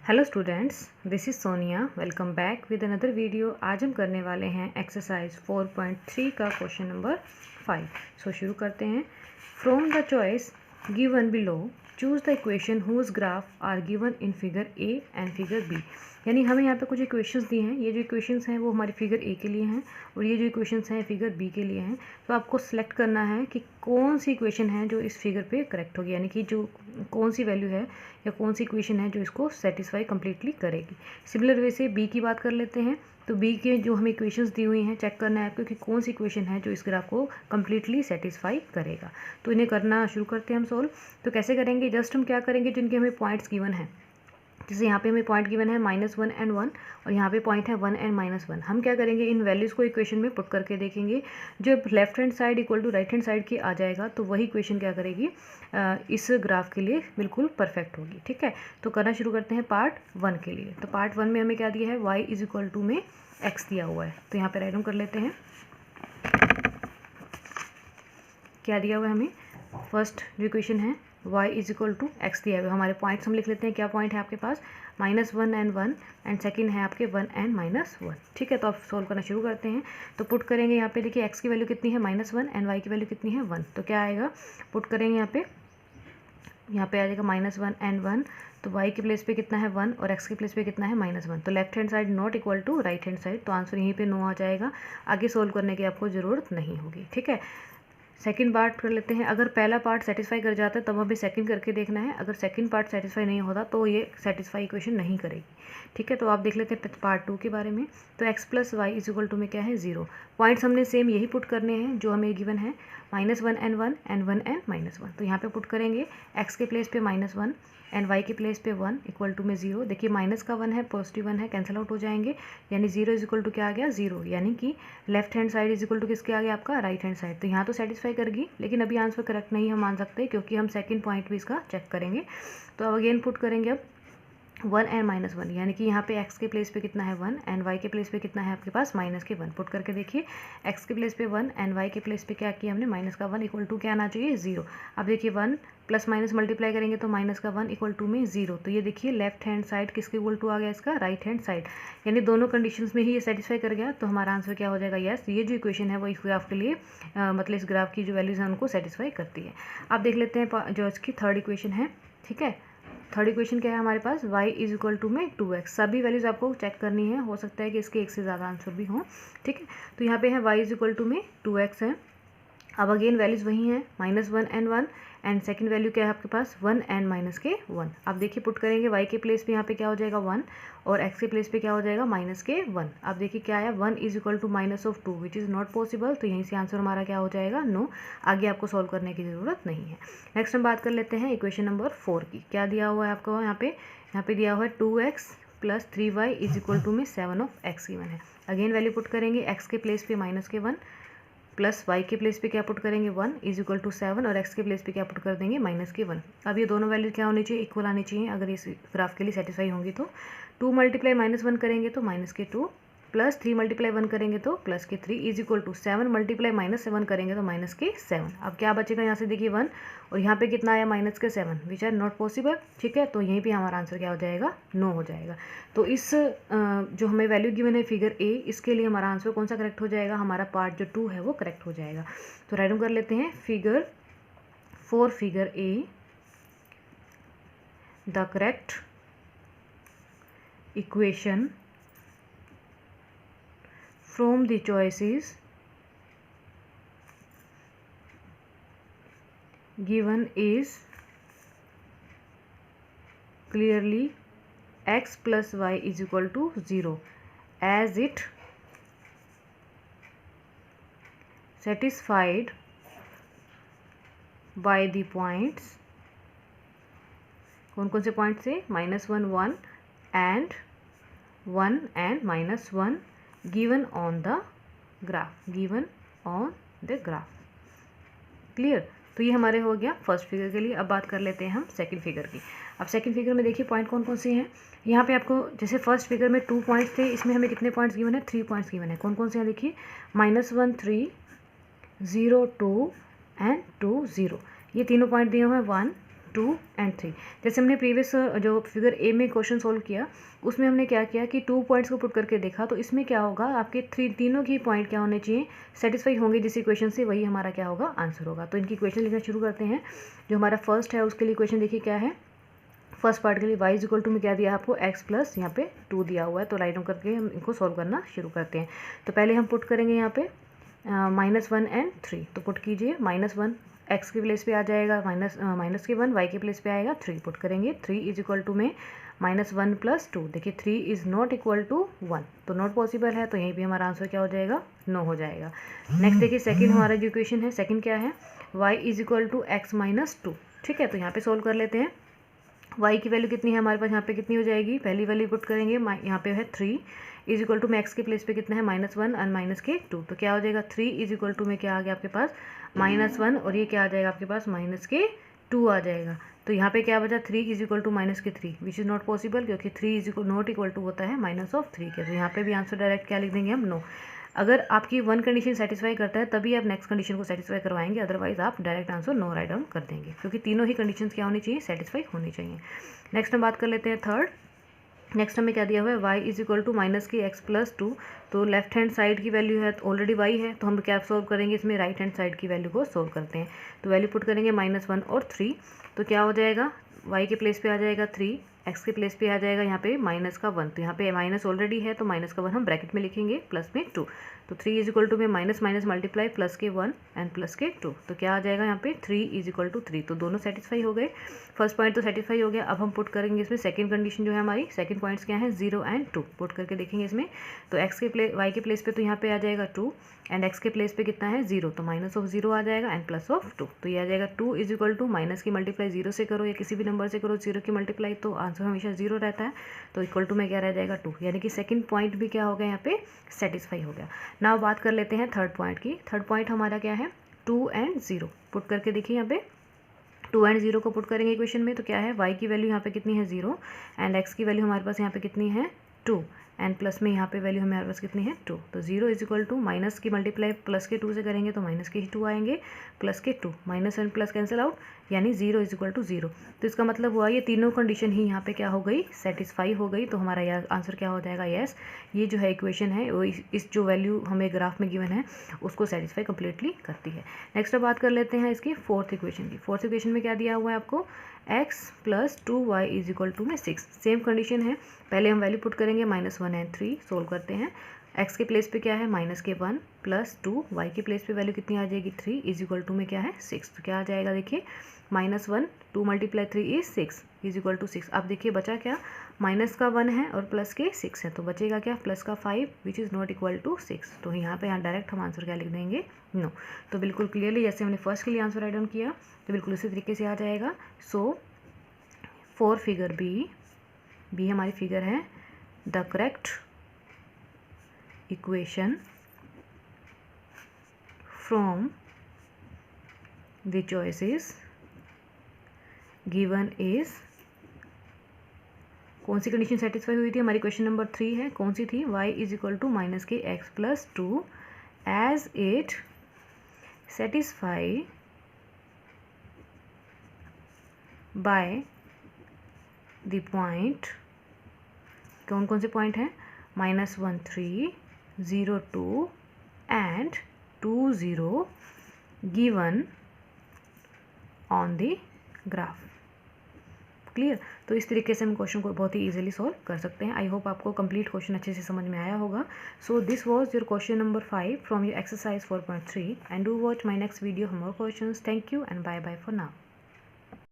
Hello students, this is Sonia. Welcome back with another video. आज हम करने वाले हैं एक्सरसाइज 4.3 का क्वेश्चन नंबर 5। सो शुरू करते हैं। From the choice given below choose the equation whose graph are given in figure A and figure B. यानी हमें यहाँ पे कुछ इक्वेशंस दी हैं। ये जो इक्वेशंस हैं वो हमारी फिगर ए के लिए हैं और ये जो इक्वेशंस हैं फिगर बी के लिए हैं। तो आपको सेलेक्ट करना है कि कौन सी इक्वेशन है जो इस फिगर पे करेक्ट होगी, यानी कि जो कौन सी वैल्यू है या कौन सी इक्वेशन है जो इसको सेटिस्फाई कम्प्लीटली करेगी। सिमिलर वे से बी की बात कर लेते हैं। तो बी के जो हमें इक्वेशंस दी हुई हैं, चेक करना है आपको कि कौन सी इक्वेशन है जो इस ग्राफ को कम्प्लीटली सेटिस्फाई करेगा। तो इन्हें करना शुरू करते हैं हम सोल्व। तो कैसे करेंगे, जस्ट हम क्या करेंगे, जिनके हमें पॉइंट्स गिवन है, जैसे यहाँ पे हमें पॉइंट गिवन है -1 एंड 1 और यहाँ पे पॉइंट है 1 एंड -1। हम क्या करेंगे, इन वैल्यूज़ को इक्वेशन में पुट करके देखेंगे। जो left hand side equal to right hand side की आ जाएगा तो वही इक्वेशन क्या करेगी, इस ग्राफ के लिए बिल्कुल परफेक्ट होगी। ठीक है, तो करना शुरू करते हैं पार्ट 1 के लिए। तो पार्ट 1 में हमें क्या दिया है, y इज इक्वल टू में x दिया हुआ है। तो यहाँ पे राइट डाउन कर लेते हैं। क्या दिया हुआ है हमें, फर्स्ट जो इक्वेशन है y is equal to X दिया हुआ है। हमारे पॉइंट्स हम लिख लेते हैं। क्या पॉइंट है आपके पास, -1 एंड 1 एंड सेकंड है आपके 1 एंड -1। ठीक है, तो आप सोल्व करना शुरू करते हैं। तो पुट करेंगे यहाँ पे, देखिए x की वैल्यू कितनी है -1 एंड y की वैल्यू कितनी है 1। तो क्या आएगा, पुट करेंगे यहाँ पे आ जाएगा -1 एंड 1। तो y के प्लेस पे कितना है 1 और x के प्लेस पे कितना है -1। तो left hand side not equal to right hand side, तो आंसर यहीं पे नो आ जाएगा। आगे सोल्व करने की आपको ज़रूरत नहीं होगी। ठीक है, सेकंड पार्ट कर लेते हैं। अगर पहला पार्ट सेटिस्फाई कर जाता है तब हमें सेकंड करके देखना है। अगर सेकंड पार्ट सेटिस्फाई नहीं होता तो ये सेटिस्फाई इक्वेशन नहीं करेगी। ठीक है, तो आप देख लेते हैं पार्ट 2 के बारे में। तो x plus Y is equal to में क्या है 0। पॉइंट्स हमने सेम यही पुट करने हैं जो हमें गिवन है, -1 एंड 1 एंड 1 एंड -1। तो यहाँ पे पुट करेंगे x के प्लेस पे -1 एंड y के प्लेस पे 1 इक्वल टू में 0। देखिए माइनस का 1 है, पॉजिटिव 1 है, कैंसिल आउट हो जाएंगे, यानी 0 इज इक्वल टू क्या आ गया 0। यानी कि left hand side is equal to किसके आ गया आपका, राइट हैंड साइड। तो यहाँ तो सेटिस्फाई करेगी, लेकिन अभी आंसर करेक्ट नहीं हम मान सकते क्योंकि हम सेकंड पॉइंट भी इसका चेक करेंगे। तो अब अगेन पुट करेंगे अब 1 एंड -1, यानी कि यहाँ पे x के प्लेस पे कितना है 1 एंड y के प्लेस पे कितना है आपके पास -1। पुट करके देखिए, x के प्लेस पे 1 एंड y के प्लेस पे क्या किया हमने, -1 इक्वल टू क्या आना चाहिए 0। अब देखिए 1 प्लस माइनस मल्टीप्लाई करेंगे तो -1 इक्वल टू में 0। तो ये देखिए लेफ्ट हैंड साइड किसके इक्वल टू आ गया, इसका राइट हैंड साइड। यानी दोनों कंडीशंस में ही ये सेटिस्फाई कर गया। तो हमारा आंसर क्या हो जाएगा, यस। ये जो इक्वेशन है वो इस ग्राफ के लिए मतलब इस ग्राफ की जो वैल्यूज हैं उनको सेटिस्फाई करती है। अब देख लेते हैं जो इसकी थर्ड इक्वेशन है। ठीक है, थर्ड इक्वेशन क्या है हमारे पास, y इज इक्वल टू में 2x। सभी वैल्यूज आपको चेक करनी है, हो सकता है कि इसके एक से ज़्यादा आंसर भी हों। ठीक है, तो यहाँ पे है y इज इक्वल टू में 2x है। अब अगेन वैल्यूज वही हैं, -1 एंड 1 एंड सेकंड वैल्यू क्या है आपके पास 1 एंड -1। अब देखिए पुट करेंगे y के प्लेस पे यहाँ पे क्या हो जाएगा 1 और x के प्लेस पे क्या हो जाएगा -1। अब देखिए क्या है, 1 is equal to -2 which is not possible. तो यहीं से आंसर हमारा क्या हो जाएगा, नो। आगे आपको सॉल्व करने की ज़रूरत नहीं है। नेक्स्ट हम बात कर लेते हैं इक्वेशन नंबर 4 की। क्या दिया हुआ है आपको, यहाँ पे दिया हुआ है 2x plus 3y is equal to में 7 ऑफ x गिवन है। अगेन वैल्यू पुट करेंगे, x के प्लेस पे -1 प्लस y के प्लेस पे क्या पुट करेंगे 1 इज इक्वल टू 7 और x के प्लेस पे क्या पुट कर देंगे -1। अब ये दोनों वैल्यू क्या होनी चाहिए, इक्वल आनी चाहिए अगर इस ग्राफ के लिए सेटिस्फाई होंगी। तो 2 मल्टीप्लाई -1 करेंगे तो -2 प्लस 3 मल्टीप्लाई 1 करेंगे तो +3 इज इक्वल टू 7 मल्टीप्लाई -7 करेंगे तो -7। अब क्या बचेगा यहाँ से, देखिए 1 और यहाँ पे कितना आया -7 विच आर नॉट पॉसिबल। ठीक है, तो यहीं पे हमारा आंसर क्या हो जाएगा, नो हो जाएगा। तो इस जो हमें वैल्यू गिवन है फिगर ए, इसके लिए हमारा आंसर कौन सा करेक्ट हो जाएगा, हमारा पार्ट जो 2 है वो करेक्ट हो जाएगा। तो राइट डाउन कर लेते हैं figure 4 figure A, the correct equation from the choices given is clearly x plus y is equal to 0 as it satisfied by the points, कौन कौन से पॉइंट से, -1 1 and 1 and -1 given on the graph। Clear. तो ये हमारे हो गया first figure के लिए। अब बात कर लेते हैं हम सेकंड फिगर की। अब सेकंड फिगर में देखिए पॉइंट कौन कौन से हैं। यहाँ पे आपको जैसे फर्स्ट फिगर में 2 पॉइंट्स थे, इसमें हमें कितने पॉइंट्स गिवन है, 3 पॉइंट्स गिवन है। कौन कौन से हैं देखिए, -1 3 0 2 एंड 2 0। ये तीनों पॉइंट दिए हुए हैं 1 2 एंड 3। जैसे हमने प्रीवियस जो फिगर ए में क्वेश्चन सोल्व किया उसमें हमने क्या किया कि 2 पॉइंट्स को पुट करके देखा, तो इसमें क्या होगा आपके तीनों की पॉइंट क्या होने चाहिए, सेटिस्फाई होंगे जिस इक्वेशन से, वही हमारा क्या होगा आंसर होगा। तो इनकी इक्वेशन लिखना शुरू करते हैं। जो हमारा फर्स्ट है उसके लिए इक्वेशन देखिए क्या है। फर्स्ट पार्ट के लिए y इक्वल टू में क्या दिया है आपको, x प्लस यहाँ पे 2 दिया हुआ है। तो राइट डाउन करके हम इनको सॉल्व करना शुरू करते हैं। तो पहले हम पुट करेंगे यहाँ पे -1 एंड 3। तो पुट कीजिए, -1 x के प्लेस पे आ जाएगा, माइनस के 1 y के प्लेस पे आएगा 3। पुट करेंगे 3 इज इक्वल टू में -1 प्लस 2। देखिए 3 इज़ नॉट इक्वल टू 1, तो नॉट पॉसिबल है, तो यहीं पे हमारा आंसर क्या हो जाएगा, नो हो जाएगा। नेक्स्ट देखिए सेकंड हमारा जो इक्वेशन है, सेकंड क्या है, y is equal to x minus 2। ठीक है, तो यहाँ पे सोल्व कर लेते हैं। y की वैल्यू कितनी है हमारे पास, यहाँ पे कितनी हो जाएगी, पहली वैल्यू पुट करेंगे, यहाँ पे है 3 इज इक्वल टू में x के प्लेस पे कितना है -1 और माइनस के 2। तो क्या हो जाएगा 3 इज इक्वल टू में क्या आ गया आपके पास -1 और ये क्या आ जाएगा आपके पास -2 आ जाएगा। तो यहाँ पे क्या बचा 3 is equal to -3, which is not possible, क्योंकि 3 इज नॉट इक्वल टू होता है -3 के। तो यहाँ पे भी आंसर डायरेक्ट क्या लिख देंगे हम, नो। अगर आपकी वन कंडीशन सेटिस्फाई करता है तभी आप नेक्स्ट कंडीशन को सेटिस्फाई करवाएंगे, अदरवाइज आप direct answer no write down कर देंगे, क्योंकि तीनों ही कंडीशंस क्या होनी चाहिए, सेटिस्फाई होनी चाहिए। नेक्स्ट हम बात कर लेते हैं थर्ड। नेक्स्ट हमें क्या दिया हुआ है, y is equal to minus की x प्लस 2। तो लेफ्ट हैंड साइड की वैल्यू है, तो ऑलरेडी y है, तो हम क्या सोल्व करेंगे, इसमें राइट हैंड साइड की वैल्यू को सोल्व करते हैं। तो वैल्यू पुट करेंगे -1 और 3। तो क्या हो जाएगा, y के प्लेस पे आ जाएगा 3, x के प्लेस पे आ जाएगा यहाँ पे -1। तो यहाँ पे माइनस ऑलरेडी है, तो -1 हम ब्रैकेट में लिखेंगे, प्लस में 2। तो 3 इज इक्वल टू में माइनस मल्टीप्लाई प्लस के 1 एंड प्लस के 2। तो क्या आ जाएगा यहाँ पे 3 इज इक्वल टू 3। तो दोनों सेटिस्फाई हो गए, फर्स्ट पॉइंट तो सेटिस्फाई हो गया। अब हम पुट करेंगे इसमें सेकंड कंडीशन जो है हमारी, सेकंड पॉइंट्स क्या है 0 एंड 2। पुट करके देखेंगे इसमें, तो y के प्लेस पे तो यहाँ पे आ जाएगा 2 एंड x के प्लेस पे कितना है 0, तो -0 आ जाएगा एंड +2। तो ये आ जाएगा 2 इज इक्वल टू माइनस की मल्टीप्लाई 0 से करो या किसी भी नंबर से करो 0 की मल्टीप्लाई, तो आंसर हमेशा 0 रहता है। तो इक्वल टू में क्या रह जाएगा 2, यानी कि सेकंड पॉइंट भी क्या हो गया यहाँ पे सेटिस्फाई हो गया। नाउ बात कर लेते हैं थर्ड पॉइंट की। थर्ड पॉइंट हमारा क्या है 2 एंड 0। पुट करके देखिए यहाँ पे 2 एंड 0 को पुट करेंगे इक्वेशन में, तो क्या है y की वैल्यू यहाँ पे कितनी है 0 एंड x की वैल्यू हमारे पास यहाँ पे कितनी है 2 एंड प्लस में यहाँ पे वैल्यू हमारे पास कितनी है 2। तो 0 इज इक्वल टू माइनस की मल्टीप्लाई प्लस के 2 से करेंगे तो माइनस के ही 2 आएंगे, प्लस के 2, minus and plus cancel out, यानी 0 इज इक्वल टू 0। तो इसका मतलब हुआ ये तीनों कंडीशन ही यहाँ पे क्या हो गई, सेटिस्फाई हो गई। तो हमारा यह आंसर क्या हो जाएगा, यस। ये जो है इक्वेशन है वो इस जो वैल्यू हमें ग्राफ में गिवन है उसको सेटिस्फाई कंप्लीटली करती है। नेक्स्ट अब बात कर लेते हैं इसकी फोर्थ इक्वेशन की। फोर्थ इक्वेशन में क्या दिया हुआ है आपको, x plus 2y is equal to में 6। सेम कंडीशन है, पहले हम वैल्यू पुट करेंगे -1 एंड 3। सोल्व करते हैं, x के प्लेस पे क्या है माइनस के 1 प्लस 2, y के प्लेस पे वैल्यू कितनी आ जाएगी 3 इज इक्वल टू में क्या है 6। तो क्या आ जाएगा देखिए -1 2 multiply 3 is 6 is equal to 6। अब देखिए बचा क्या, माइनस का 1 है और प्लस के 6 है, तो बचेगा क्या प्लस का 5 which is not equal to 6। तो यहाँ पे डायरेक्ट हम आंसर क्या लिख देंगे, नो। तो बिल्कुल क्लियरली जैसे हमने फर्स्ट के लिए आंसर राइट डाउन किया तो बिल्कुल इसी तरीके से आ जाएगा। सो फॉर फिगर बी हमारी फिगर है, the correct equation from the choices given is, कौन सी कंडीशन सेटिस्फाई हुई थी हमारी, क्वेश्चन नंबर 3 है, कौन सी थी, y is equal to minus के x plus 2 as it satisfy by the point, कौन कौन से पॉइंट हैं, -1 3 0 2 and 2 0 given on the graph. Clear. तो इस तरीके से हम क्वेश्चन को बहुत ही इजीली सॉल्व कर सकते हैं। आई होप आपको कंप्लीट क्वेश्चन अच्छे से समझ में आया होगा। So this was your question number 5 from your exercise 4.3 and do watch my next video for more questions. Thank you and bye bye for now.